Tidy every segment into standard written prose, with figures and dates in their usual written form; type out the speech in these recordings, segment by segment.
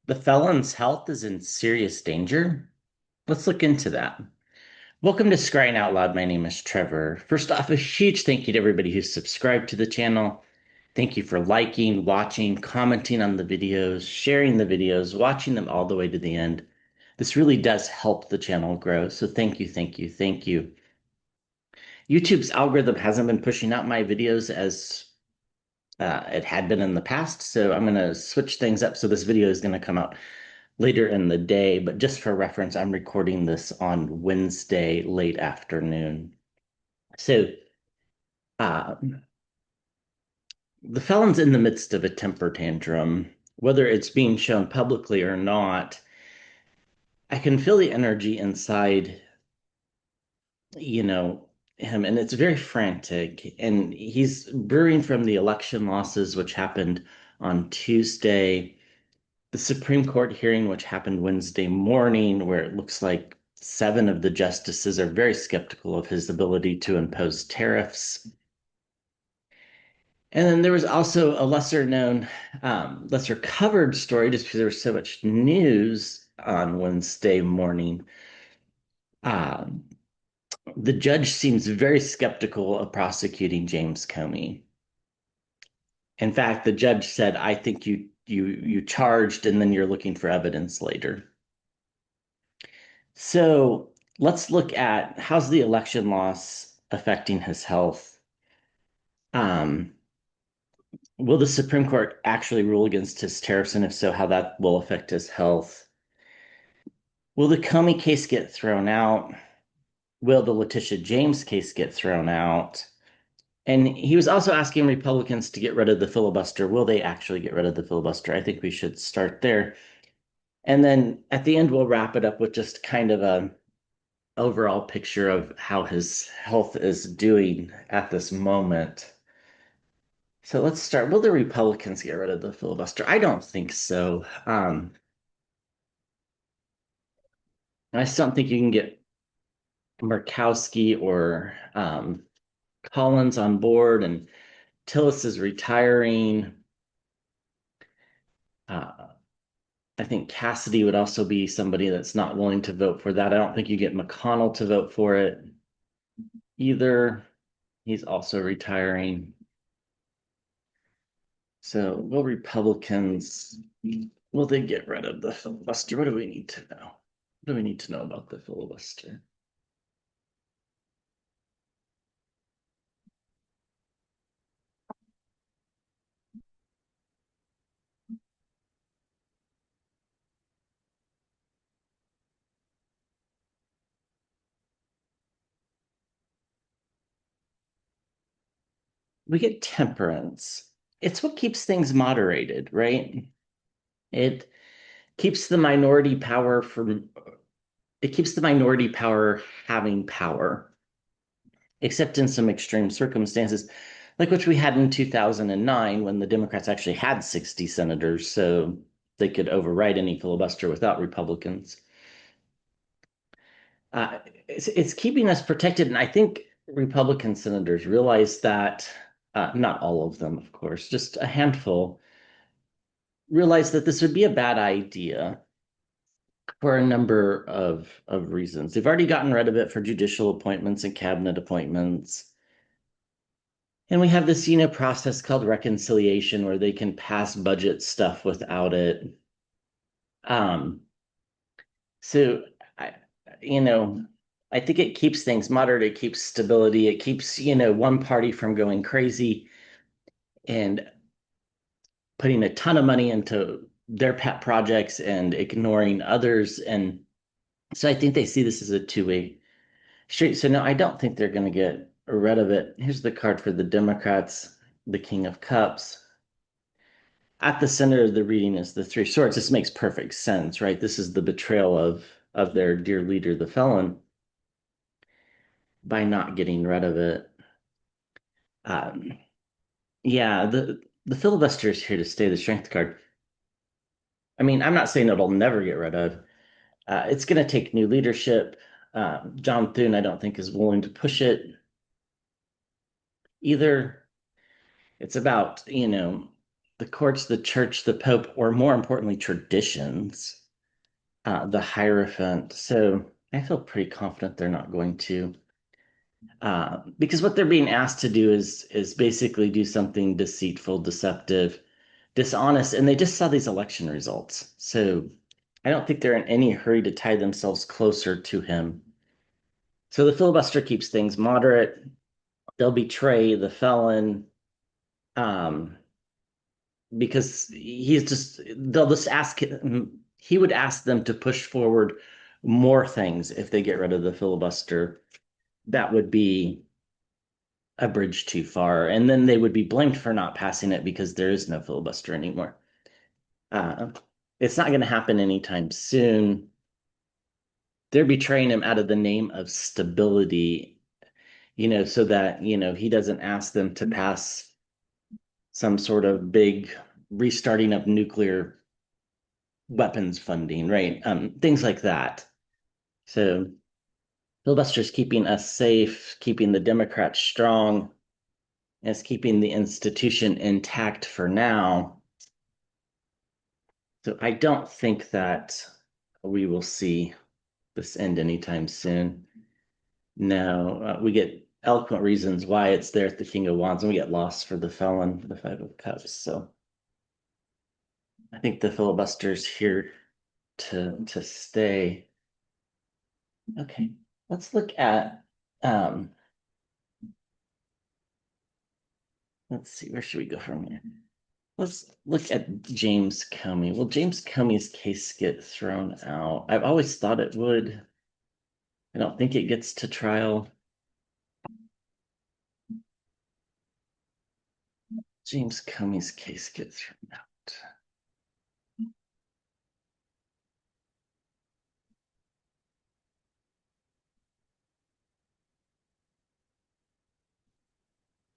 The felon's health is in serious danger? Let's look into that. Welcome to Scrying Out Loud. My name is Trevor. First off, a huge thank you to everybody who's subscribed to the channel. Thank you for liking, watching, commenting on the videos, sharing the videos, watching them all the way to the end. This really does help the channel grow. So thank you, thank you, thank you. YouTube's algorithm hasn't been pushing out my videos as it had been in the past. So I'm going to switch things up. So this video is going to come out later in the day, but just for reference, I'm recording this on Wednesday late afternoon. So the felon's in the midst of a temper tantrum, whether it's being shown publicly or not. I can feel the energy inside, you know, him, and it's very frantic. And he's brewing from the election losses, which happened on Tuesday, the Supreme Court hearing, which happened Wednesday morning, where it looks like seven of the justices are very skeptical of his ability to impose tariffs. And then there was also a lesser known, lesser covered story just because there was so much news on Wednesday morning. Um, the judge seems very skeptical of prosecuting James Comey. In fact, the judge said, "I think you charged, and then you're looking for evidence later." So let's look at how's the election loss affecting his health. Um, will the Supreme Court actually rule against his tariffs, and if so, how that will affect his health? Will the Comey case get thrown out? Will the Letitia James case get thrown out? And he was also asking Republicans to get rid of the filibuster. Will they actually get rid of the filibuster? I think we should start there. And then at the end, we'll wrap it up with just kind of a overall picture of how his health is doing at this moment. So let's start. Will the Republicans get rid of the filibuster? I don't think so. I still don't think you can get Murkowski or Collins on board, and Tillis is retiring. Uh, I think Cassidy would also be somebody that's not willing to vote for that. I don't think you get McConnell to vote for it either. He's also retiring. So will Republicans, will they get rid of the filibuster? What do we need to know? What do we need to know about the filibuster? We get temperance. It's what keeps things moderated, right? It keeps the minority power from, it keeps the minority power having power, except in some extreme circumstances, like which we had in 2009 when the Democrats actually had 60 senators, so they could override any filibuster without Republicans. It's keeping us protected, and I think Republican senators realize that, not all of them, of course, just a handful, realize that this would be a bad idea for a number of reasons. They've already gotten rid of it for judicial appointments and cabinet appointments. And we have this, process called reconciliation where they can pass budget stuff without it. Um, so I, you know, I think it keeps things moderate, it keeps stability, it keeps, one party from going crazy and putting a ton of money into their pet projects and ignoring others. And so I think they see this as a two-way street. So no, I don't think they're going to get rid of it. Here's the card for the Democrats, the King of Cups. At the center of the reading is the Three Swords. This makes perfect sense, right? This is the betrayal of their dear leader, the felon, by not getting rid of it. Um, yeah, the filibuster is here to stay. The strength card. I mean, I'm not saying it'll never get rid of. It's going to take new leadership. John Thune, I don't think, is willing to push it either. It's about, the courts, the church, the pope, or more importantly, traditions, the Hierophant. So I feel pretty confident they're not going to, because what they're being asked to do is basically do something deceitful, deceptive, dishonest, and they just saw these election results. So I don't think they're in any hurry to tie themselves closer to him. So the filibuster keeps things moderate. They'll betray the felon, um, because they'll just ask him, he would ask them to push forward more things if they get rid of the filibuster. That would be a bridge too far. And then they would be blamed for not passing it because there is no filibuster anymore. Uh, it's not going to happen anytime soon. They're betraying him out of the name of stability, so that, he doesn't ask them to pass some sort of big restarting of nuclear weapons funding, right? Things like that. So filibuster's keeping us safe, keeping the Democrats strong, and it's keeping the institution intact for now. So I don't think that we will see this end anytime soon. No, we get eloquent reasons why it's there at the King of Wands, and we get lost for the felon, for the Five of Cups. So I think the filibuster's here to stay. Okay, let's look at let's see, where should we go from here? Let's look at James Comey. Will James Comey's case get thrown out? I've always thought it would. I don't think it gets to trial. James Comey's case gets thrown out.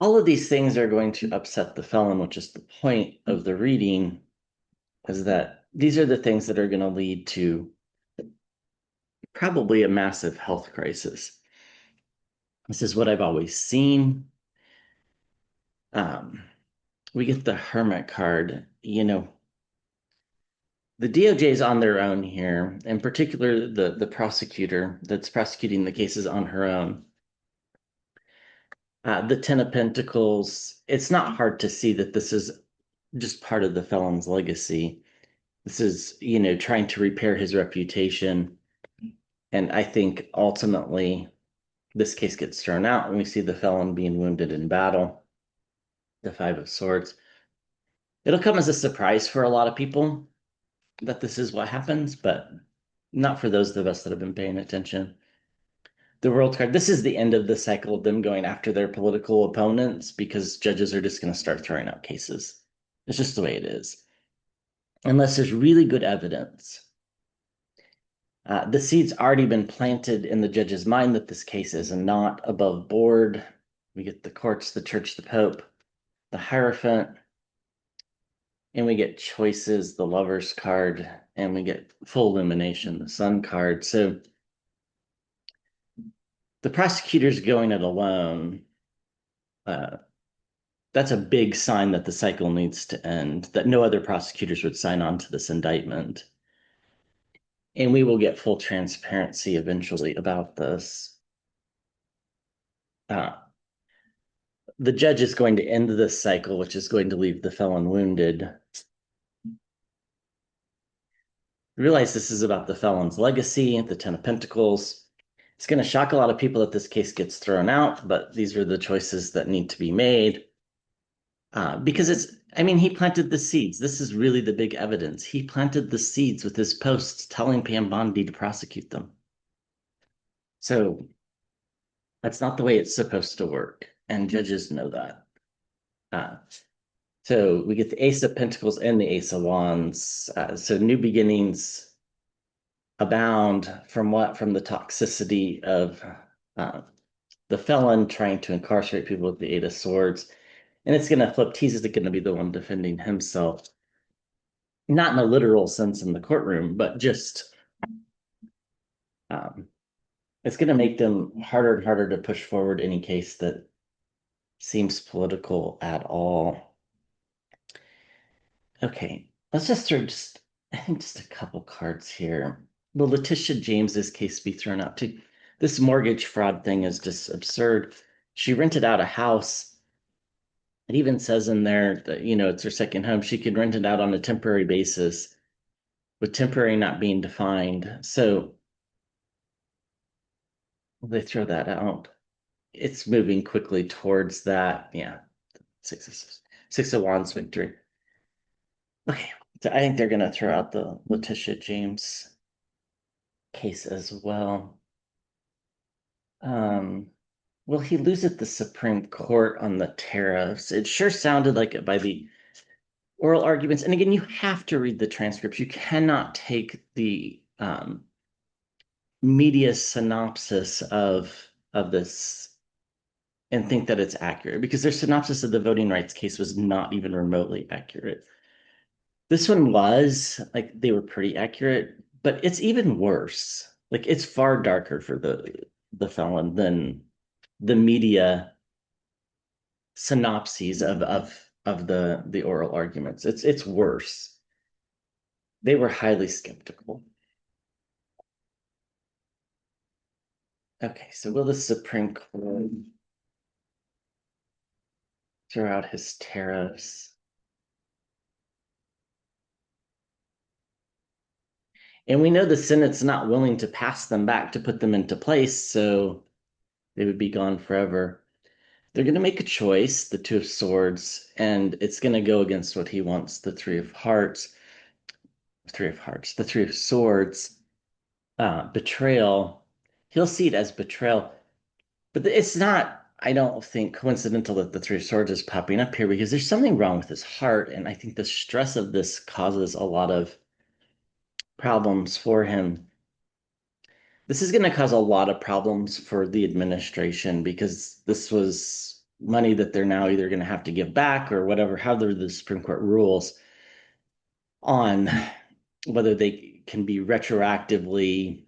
All of these things are going to upset the felon, which is the point of the reading, is that these are the things that are going to lead to probably a massive health crisis. This is what I've always seen. We get the Hermit card. The DOJ is on their own here, in particular, the prosecutor that's prosecuting the cases on her own. The Ten of Pentacles, it's not hard to see that this is just part of the felon's legacy. This is, trying to repair his reputation. And I think ultimately this case gets thrown out and we see the felon being wounded in battle. The Five of Swords. It'll come as a surprise for a lot of people that this is what happens, but not for those of us that have been paying attention. The World card, this is the end of the cycle of them going after their political opponents because judges are just going to start throwing out cases. It's just the way it is. Unless there's really good evidence. The seed's already been planted in the judge's mind that this case is not above board. We get the courts, the church, the pope, the Hierophant, and we get choices, the Lover's card, and we get full illumination, the Sun card. So the prosecutor's going it alone. That's a big sign that the cycle needs to end, that no other prosecutors would sign on to this indictment. And we will get full transparency eventually about this. The judge is going to end this cycle, which is going to leave the felon wounded. Realize this is about the felon's legacy, the Ten of Pentacles. It's going to shock a lot of people that this case gets thrown out, but these are the choices that need to be made. Because he planted the seeds. This is really the big evidence. He planted the seeds with his posts telling Pam Bondi to prosecute them. So that's not the way it's supposed to work, and judges know that. So we get the Ace of Pentacles and the Ace of Wands. So new beginnings abound from what? From the toxicity of the felon trying to incarcerate people with the Eight of Swords. And it's going to flip. He's going to be the one defending himself. Not in a literal sense in the courtroom, but just it's going to make them harder and harder to push forward any case that seems political at all. Okay, let's just throw I think just a couple cards here. Will Letitia James's case be thrown out too? This mortgage fraud thing is just absurd. She rented out a house. It even says in there that, it's her second home. She could rent it out on a temporary basis, with temporary not being defined. So they throw that out. It's moving quickly towards that. Yeah, six of wands victory. Okay, so I think they're gonna throw out the Letitia James case as well. Will he lose at the Supreme Court on the tariffs? It sure sounded like it by the oral arguments. And again, you have to read the transcripts. You cannot take the media synopsis of this and think that it's accurate, because their synopsis of the voting rights case was not even remotely accurate. This one was, like, they were pretty accurate, but it's even worse. Like, it's far darker for the felon than the media synopses of the oral arguments. It's worse. They were highly skeptical. Okay, so will the Supreme Court throw out his tariffs? And we know the Senate's not willing to pass them back to put them into place, so they would be gone forever. They're going to make a choice, the Two of Swords, and it's going to go against what he wants, the Three of Hearts. The Three of Swords, betrayal. He'll see it as betrayal, but it's not, I don't think, coincidental that the Three of Swords is popping up here, because there's something wrong with his heart, and I think the stress of this causes a lot of problems for him. This is going to cause a lot of problems for the administration, because this was money that they're now either going to have to give back or whatever, however the Supreme Court rules on whether they can be retroactively,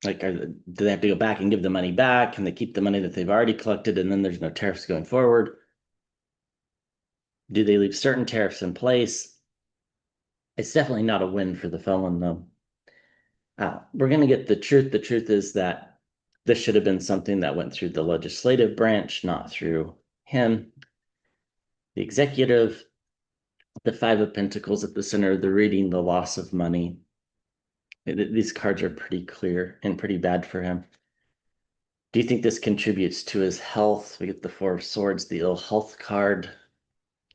like, do they have to go back and give the money back? Can they keep the money that they've already collected and then there's no tariffs going forward? Do they leave certain tariffs in place? It's definitely not a win for the felon, though. We're going to get the truth. The truth is that this should have been something that went through the legislative branch, not through him. The executive, the Five of Pentacles at the center of the reading, the loss of money. These cards are pretty clear and pretty bad for him. Do you think this contributes to his health? We get the Four of Swords, the ill health card.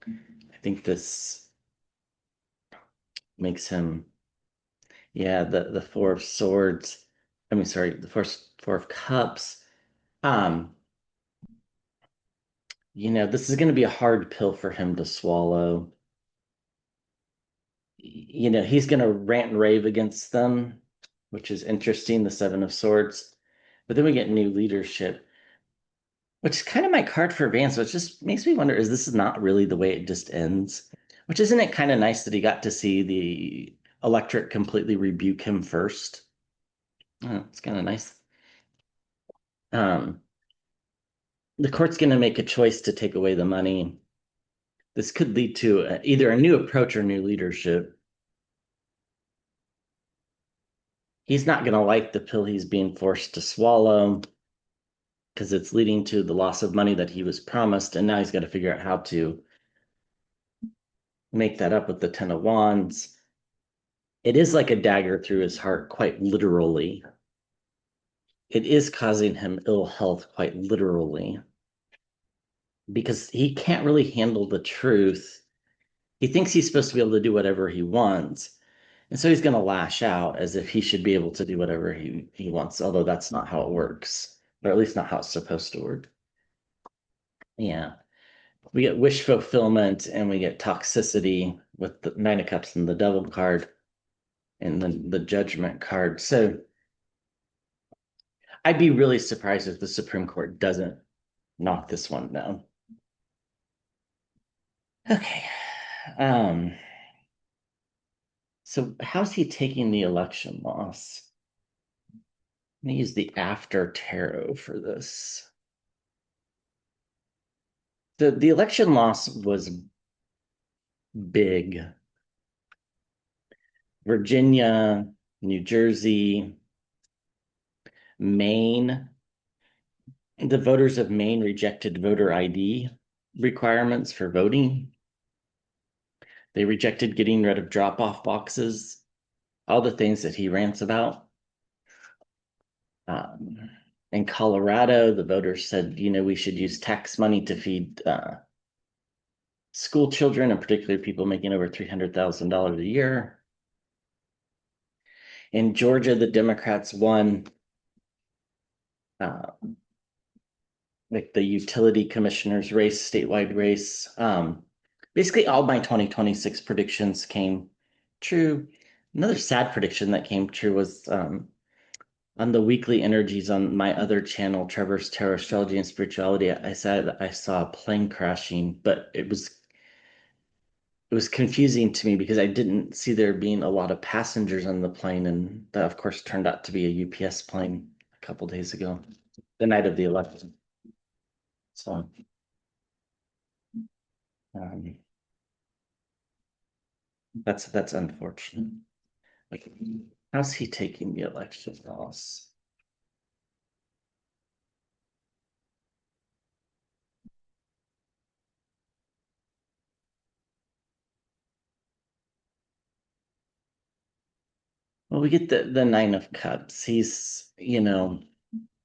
I think this makes him, yeah, the Four of Swords. I mean, sorry, the Four of Cups. Um, this is going to be a hard pill for him to swallow. He's going to rant and rave against them, which is interesting, the Seven of Swords. But then we get new leadership, which is kind of my card for Vance, which just makes me wonder, is this not really the way it just ends? Which, isn't it kind of nice that he got to see the electorate completely rebuke him first? Oh, it's kind of nice. Um, the court's going to make a choice to take away the money. This could lead to either a new approach or new leadership. He's not going to like the pill he's being forced to swallow, because it's leading to the loss of money that he was promised, and now he's got to figure out how to make that up with the Ten of Wands. It is like a dagger through his heart, quite literally. It is causing him ill health, quite literally, because he can't really handle the truth. He thinks he's supposed to be able to do whatever he wants. And so he's going to lash out as if he should be able to do whatever he wants, although that's not how it works, or at least not how it's supposed to work. Yeah. We get wish fulfillment and we get toxicity with the Nine of Cups and the Devil card and the Judgment card. So I'd be really surprised if the Supreme Court doesn't knock this one down. Okay. So how's he taking the election loss? I'm gonna use the After Tarot for this. The election loss was big. Virginia, New Jersey, Maine. The voters of Maine rejected voter ID requirements for voting. They rejected getting rid of drop-off boxes, all the things that he rants about. In Colorado, the voters said, we should use tax money to feed school children, and particularly people making over $300,000 a year. In Georgia, the Democrats won like the utility commissioner's race, statewide race. Basically, all my 2026 predictions came true. Another sad prediction that came true was on the weekly energies on my other channel, Trevor's Tarot Astrology and Spirituality. I said I saw a plane crashing, but it was confusing to me because I didn't see there being a lot of passengers on the plane, and that of course turned out to be a UPS plane a couple days ago, the night of the election. So that's unfortunate. Like, how's he taking the election loss? Well, we get the Nine of Cups. He's, and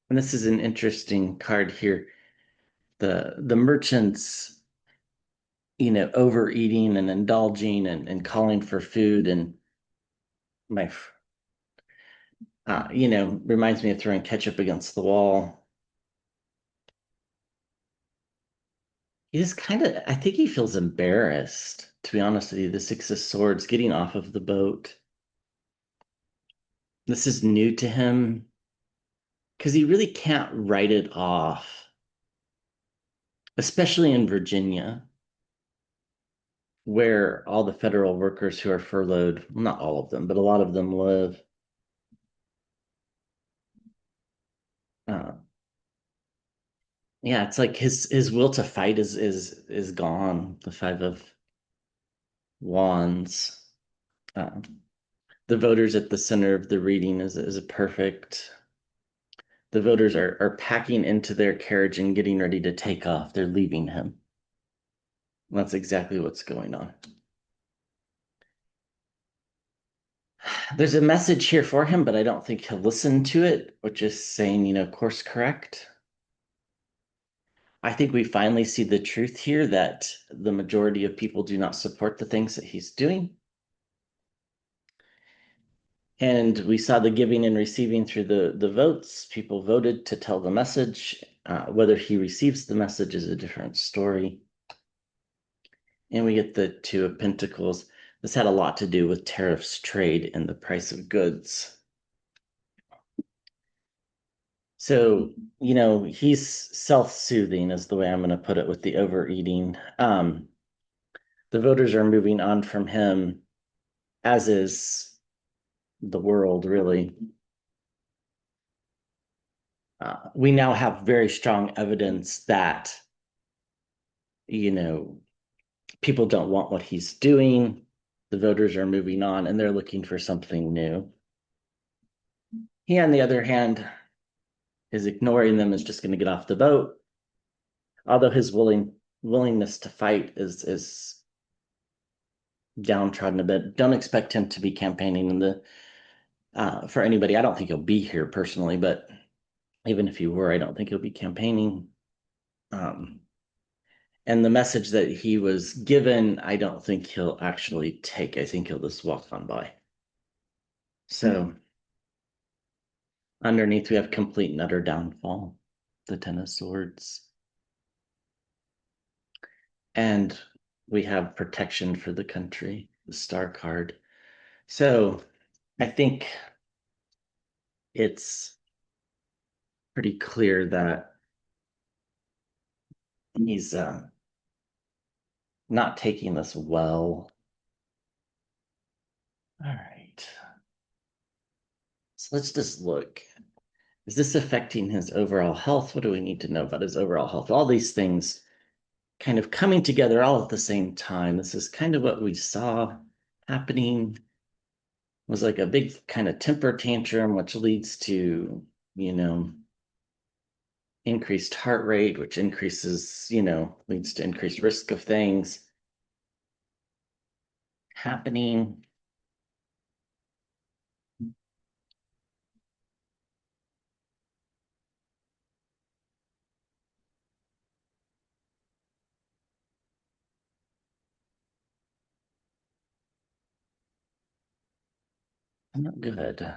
this is an interesting card here. The merchants, overeating and indulging and calling for food, and my reminds me of throwing ketchup against the wall. He just I think he feels embarrassed, to be honest with you. The Six of Swords, getting off of the boat. This is new to him because he really can't write it off, especially in Virginia, where all the federal workers who are furloughed, well, not all of them, but a lot of them live. Yeah, it's like his will to fight is gone. The Five of Wands. The voters at the center of the reading is a perfect. The voters are packing into their carriage and getting ready to take off. They're leaving him. That's exactly what's going on. There's a message here for him, but I don't think he'll listen to it, which is saying, course correct. I think we finally see the truth here that the majority of people do not support the things that he's doing. And we saw the giving and receiving through the votes. People voted to tell the message. Whether he receives the message is a different story. And we get the Two of Pentacles. This had a lot to do with tariffs, trade, and the price of goods. So, he's self-soothing is the way I'm going to put it with the overeating. The voters are moving on from him, as is the world, really. We now have very strong evidence that, people don't want what he's doing. The voters are moving on and they're looking for something new. He, on the other hand, is ignoring them, is just going to get off the boat. Although his willingness to fight is downtrodden a bit. Don't expect him to be campaigning in the for anybody. I don't think he'll be here personally, but even if he were, I don't think he'll be campaigning. And the message that he was given, I don't think he'll actually take. I think he'll just walk on by. So underneath, we have complete and utter downfall, the Ten of Swords. And we have protection for the country, the Star card. So I think it's pretty clear that he's not taking this well. All right. So let's just look. Is this affecting his overall health? What do we need to know about his overall health? All these things kind of coming together all at the same time. This is kind of what we saw happening. was like a big kind of temper tantrum, which leads to, you know, increased heart rate, which increases, leads to increased risk of things happening. I'm not good.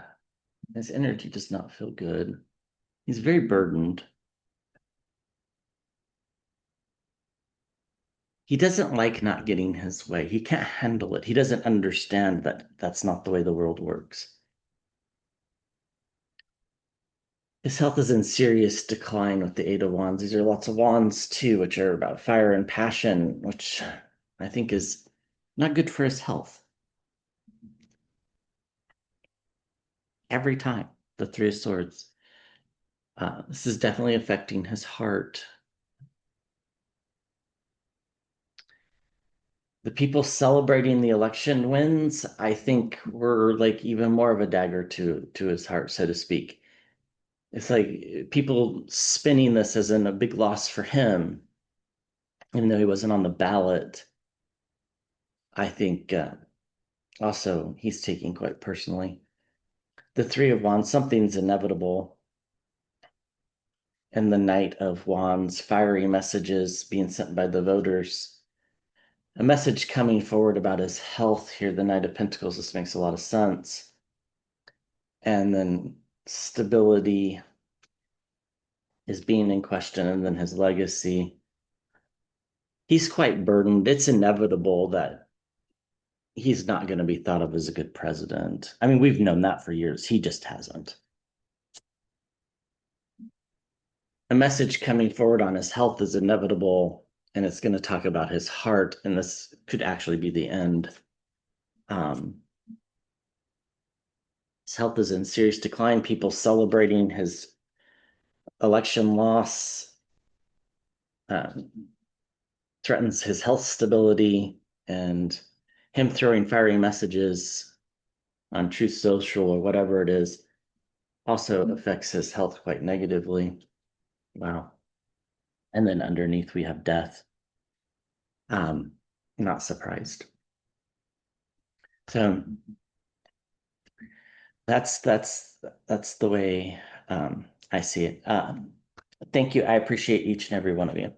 His energy does not feel good. He's very burdened. He doesn't like not getting his way. He can't handle it. He doesn't understand that that's not the way the world works. His health is in serious decline with the Eight of Wands. These are lots of wands too, which are about fire and passion, which I think is not good for his health. Every time, the Three of Swords. This is definitely affecting his heart. The people celebrating the election wins, I think, were like even more of a dagger to his heart, so to speak. It's like people spinning this as in a big loss for him, even though he wasn't on the ballot. I think also he's taking quite personally. The Three of Wands, something's inevitable. And the Knight of Wands, fiery messages being sent by the voters. A message coming forward about his health here, the Knight of Pentacles. This makes a lot of sense. And then stability is being in question, and then his legacy. He's quite burdened. It's inevitable that he's not going to be thought of as a good president. I mean, we've known that for years. He just hasn't. A message coming forward on his health is inevitable, and it's going to talk about his heart, and this could actually be the end. His health is in serious decline. People celebrating his election loss threatens his health stability, and him throwing fiery messages on Truth Social or whatever it is also affects his health quite negatively. Wow. And then underneath we have death. Um, Not surprised. So that's the way I see it. Thank you. I appreciate each and every one of you.